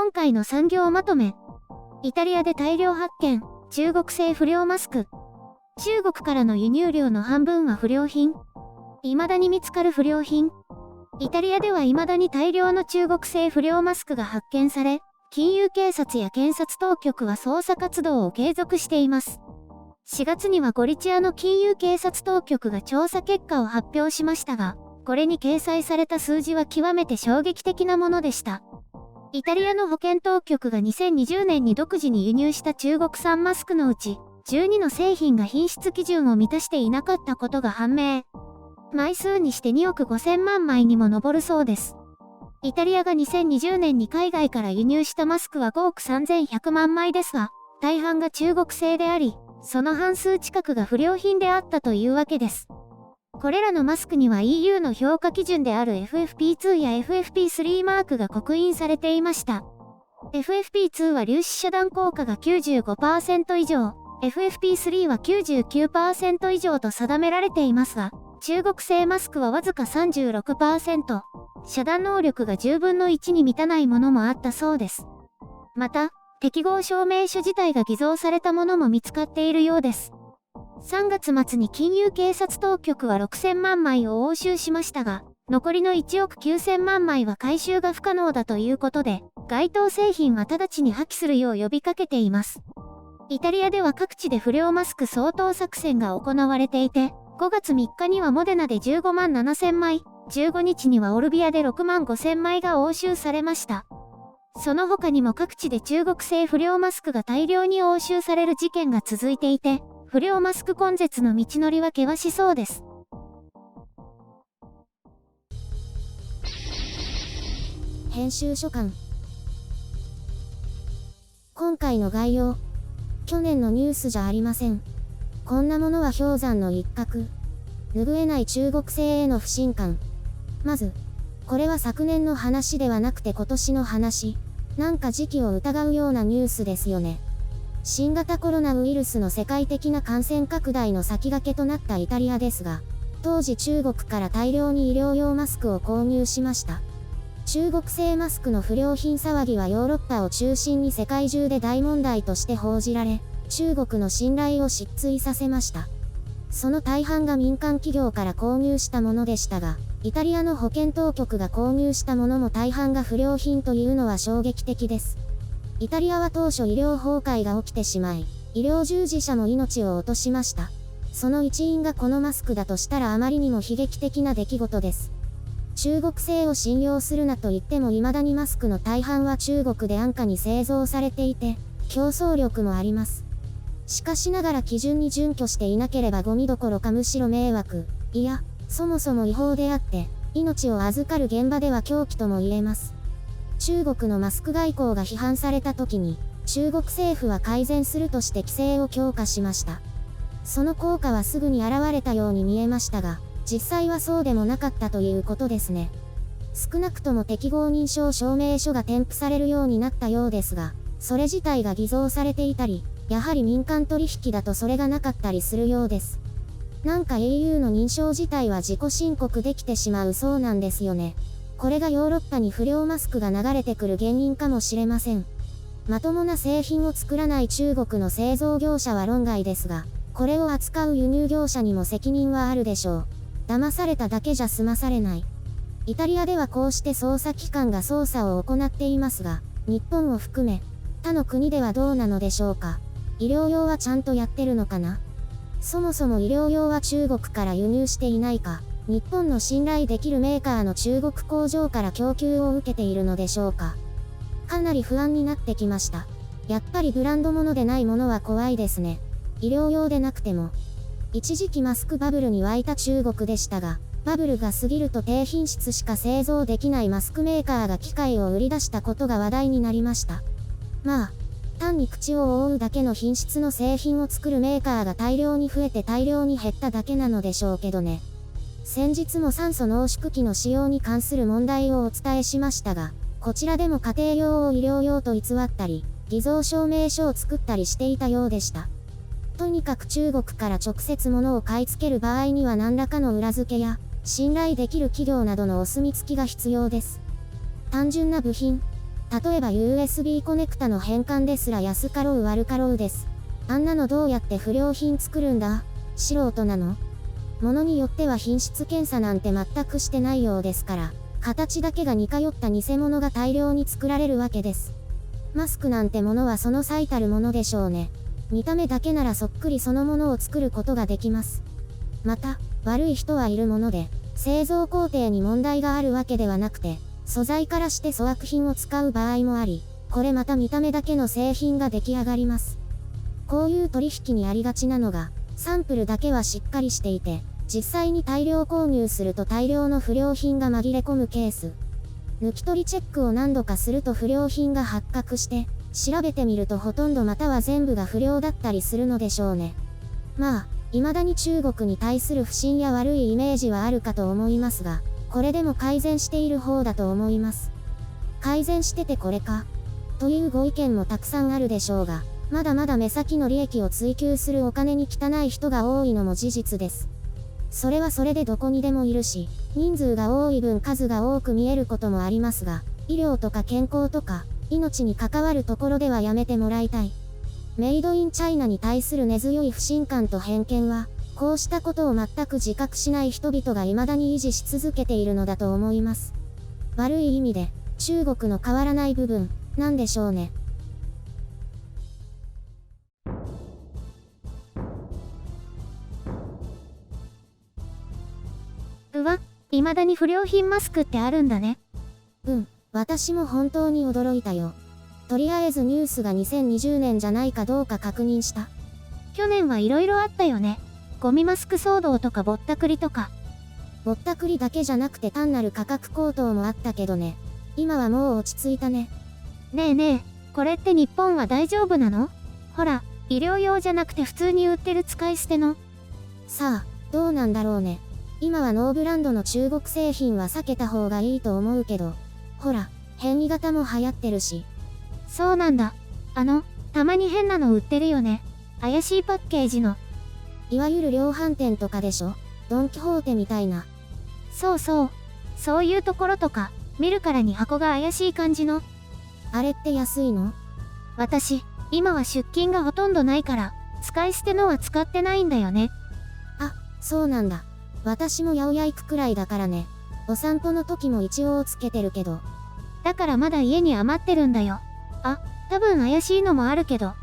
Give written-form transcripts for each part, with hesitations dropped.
今回の産業まとめ。イタリアで大量発見、中国製不良マスク。中国からの輸入量の半分は不良品。未だに見つかる不良品。イタリアでは未だに大量の中国製不良マスクが発見され、金融警察や検察当局は捜査活動を継続しています。4月にはゴリチアの金融警察当局が調査結果を発表しましたが、これに掲載された数字は極めて衝撃的なものでした。イタリアの保健当局が2020年に独自に輸入した中国産マスクのうち、12の製品が品質基準を満たしていなかったことが判明。枚数にして2億5000万枚にも上るそうです。イタリアが2020年に海外から輸入したマスクは5億3100万枚ですが、大半が中国製であり、その半数近くが不良品であったというわけです。これらのマスクには EU の評価基準である FFP2 や FFP3 マークが刻印されていました。FFP2 は粒子遮断効果が 95% 以上、FFP3 は 99% 以上と定められていますが、中国製マスクはわずか 36%、遮断能力が10分の1に満たないものもあったそうです。また、適合証明書自体が偽造されたものも見つかっているようです。3月末に金融警察当局は6000万枚を押収しましたが、残りの1億9000万枚は回収が不可能だということで、該当製品は直ちに破棄するよう呼びかけています。イタリアでは各地で不良マスク掃討作戦が行われていて、5月3日にはモデナで15万7000枚、15日にはオルビアで6万5000枚が押収されました。その他にも各地で中国製不良マスクが大量に押収される事件が続いていて、不良マスク根絶の道のりは険しそうです。編集書簡。今回の概要。去年のニュースじゃありません。こんなものは氷山の一角。拭えない中国製への不信感。まず、これは昨年の話ではなくて今年の話。なんか時期を疑うようなニュースですよね。新型コロナウイルスの世界的な感染拡大の先駆けとなったイタリアですが、当時中国から大量に医療用マスクを購入しました。中国製マスクの不良品騒ぎはヨーロッパを中心に世界中で大問題として報じられ、中国の信頼を失墜させました。その大半が民間企業から購入したものでしたが、イタリアの保健当局が購入したものも大半が不良品というのは衝撃的です。イタリアは当初医療崩壊が起きてしまい、医療従事者も命を落としました。その一因がこのマスクだとしたらあまりにも悲劇的な出来事です。中国製を信用するなと言っても未だにマスクの大半は中国で安価に製造されていて、競争力もあります。しかしながら基準に準拠していなければゴミどころかむしろ迷惑、いや、そもそも違法であって、命を預かる現場では狂気とも言えます。中国のマスク外交が批判された時に、中国政府は改善するとして規制を強化しました。その効果はすぐに現れたように見えましたが、実際はそうでもなかったということですね。少なくとも適合認証証明書が添付されるようになったようですが、それ自体が偽造されていたり、やはり民間取引だとそれがなかったりするようです。なんか EU の認証自体は自己申告できてしまうそうなんですよね。これがヨーロッパに不良マスクが流れてくる原因かもしれません。まともな製品を作らない中国の製造業者は論外ですが、これを扱う輸入業者にも責任はあるでしょう。騙されただけじゃ済まされない。イタリアではこうして捜査機関が捜査を行っていますが、日本を含め、他の国ではどうなのでしょうか。医療用はちゃんとやってるのかな。そもそも医療用は中国から輸入していないか。日本の信頼できるメーカーの中国工場から供給を受けているのでしょうか。かなり不安になってきました。やっぱりブランド物でないものは怖いですね。医療用でなくても。一時期マスクバブルに沸いた中国でしたが、バブルが過ぎると低品質しか製造できないマスクメーカーが機械を売り出したことが話題になりました。まあ、単に口を覆うだけの品質の製品を作るメーカーが大量に増えて大量に減っただけなのでしょうけどね。先日も酸素濃縮器の使用に関する問題をお伝えしましたが、こちらでも家庭用を医療用と偽ったり、偽造証明書を作ったりしていたようでした。とにかく中国から直接物を買い付ける場合には何らかの裏付けや、信頼できる企業などのお墨付きが必要です。単純な部品、例えば USB コネクタの変換ですら安かろう悪かろうです。あんなのどうやって不良品作るんだ？素人なの？ものによっては品質検査なんて全くしてないようですから、形だけが似通った偽物が大量に作られるわけです。マスクなんてものはその最たるものでしょうね。見た目だけならそっくりそのものを作ることができます。また、悪い人はいるもので、製造工程に問題があるわけではなくて、素材からして粗悪品を使う場合もあり、これまた見た目だけの製品が出来上がります。こういう取引にありがちなのが、サンプルだけはしっかりしていて、実際に大量購入すると大量の不良品が紛れ込むケース。抜き取りチェックを何度かすると不良品が発覚して、調べてみるとほとんどまたは全部が不良だったりするのでしょうね。まあ、未だに中国に対する不信や悪いイメージはあるかと思いますが、これでも改善している方だと思います。改善しててこれかというご意見もたくさんあるでしょうが、まだまだ目先の利益を追求するお金に汚い人が多いのも事実です。それはそれでどこにでもいるし、人数が多い分数が多く見えることもありますが、医療とか健康とか、命に関わるところではやめてもらいたい。メイドインチャイナに対する根強い不信感と偏見は、こうしたことを全く自覚しない人々が未だに維持し続けているのだと思います。悪い意味で、中国の変わらない部分、なんでしょうね。うわ、未だに不良品マスクってあるんだね。私も本当に驚いたよ。とりあえずニュースが2020年じゃないかどうか確認した。去年はいろいろあったよね。ゴミマスク騒動とかぼったくりとか。ぼったくりだけじゃなくて単なる価格高騰もあったけどね。今はもう落ち着いたね。ねえねえ、これって日本は大丈夫なの？ほら、医療用じゃなくて普通に売ってる使い捨ての。さあ、どうなんだろうね。今はノーブランドの中国製品は避けた方がいいと思うけど、ほら、変異型も流行ってるし。そうなんだ。たまに変なの売ってるよね。怪しいパッケージの。いわゆる量販店とかでしょ？ドンキホーテみたいな。そうそう。そういうところとか、見るからに箱が怪しい感じの。あれって安いの？私、今は出勤がほとんどないから、使い捨てのは使ってないんだよね。あ、そうなんだ。私も八百屋行くくらいだからね。お散歩の時も一応つけてるけど。だからまだ家に余ってるんだよ。多分怪しいのもあるけど。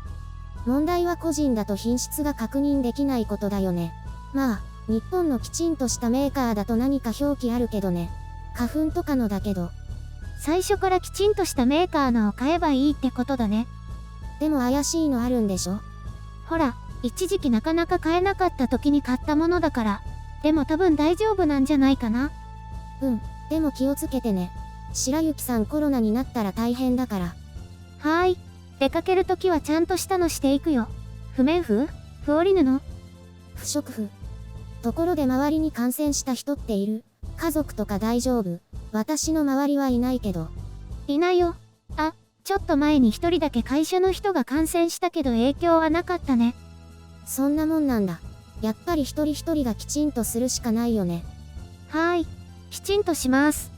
問題は個人だと品質が確認できないことだよね。まあ、日本のきちんとしたメーカーだと何か表記あるけどね。花粉とかのだけど。最初からきちんとしたメーカーのを買えばいいってことだね。でも怪しいのあるんでしょ？ほら、一時期なかなか買えなかった時に買ったものだから。でも多分大丈夫なんじゃないかな。でも気をつけてね。白雪さんコロナになったら大変だから。はーい。出かけるときはちゃんとしたのしていくよ。不綿布？不織布？不織布。ところで周りに感染した人っている？家族とか大丈夫？私の周りはいないけど。いないよ。ちょっと前に一人だけ会社の人が感染したけど影響はなかったね。そんなもんなんだ。やっぱり一人一人がきちんとするしかないよね。はーい。きちんとします。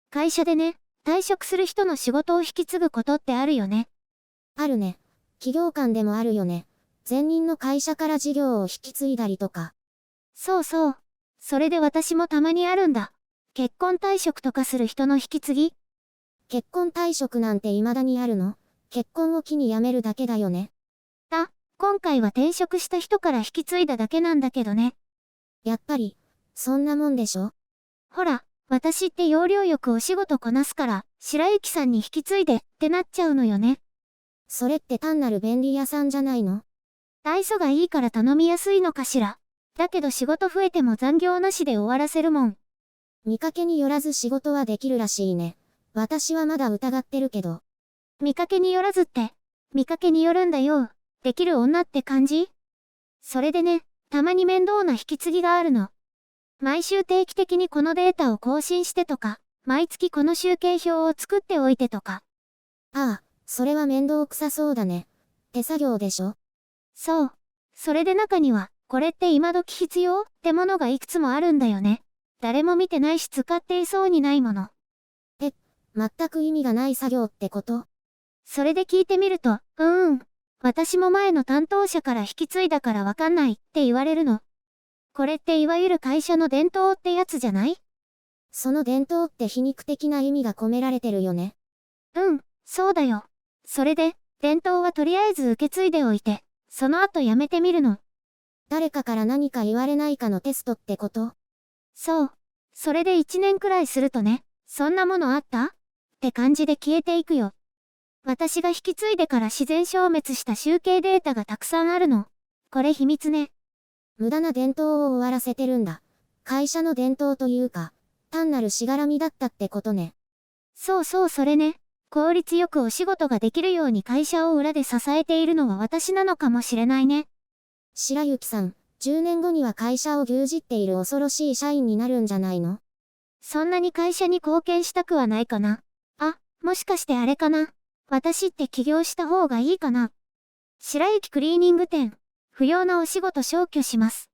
会社でね、退職する人の仕事を引き継ぐことってあるよね。あるね。企業間でもあるよね。前任の会社から事業を引き継いだりとか。そうそう。それで私もたまにあるんだ。結婚退職とかする人の引き継ぎ？結婚退職なんて未だにあるの？結婚を機に辞めるだけだよね。今回は転職した人から引き継いだだけなんだけどね。やっぱり、そんなもんでしょ？ほら、私って要領よくお仕事こなすから、白雪さんに引き継いでってなっちゃうのよね。それって単なる便利屋さんじゃないの？愛想がいいから頼みやすいのかしら。だけど仕事増えても残業なしで終わらせるもん。見かけによらず仕事はできるらしいね。私はまだ疑ってるけど。見かけによらずって、見かけによるんだよ。できる女って感じ？それでね、たまに面倒な引き継ぎがあるの。毎週定期的にこのデータを更新してとか、毎月この集計表を作っておいてとか。ああ、それは面倒くさそうだね。手作業でしょ？そう。それで中には、これって今時必要ってものがいくつもあるんだよね。誰も見てないし使っていそうにないもの。全く意味がない作業ってこと？それで聞いてみると、私も前の担当者から引き継いだからわかんないって言われるの。これっていわゆる会社の伝統ってやつじゃない？その伝統って皮肉的な意味が込められてるよね。そうだよ。それで、伝統はとりあえず受け継いでおいて、その後やめてみるの。誰かから何か言われないかのテストってこと？そう。それで1年くらいするとね、そんなものあったって感じで消えていくよ。私が引き継いでから自然消滅した集計データがたくさんあるの。これ秘密ね。無駄な伝統を終わらせてるんだ。会社の伝統というか、単なるしがらみだったってことね。そうそれね。効率よくお仕事ができるように会社を裏で支えているのは私なのかもしれないね。白雪さん、10年後には会社を牛耳っている恐ろしい社員になるんじゃないの？そんなに会社に貢献したくはないかな。もしかしてあれかな。私って起業した方がいいかな。白雪クリーニング店。不要なお仕事消去します。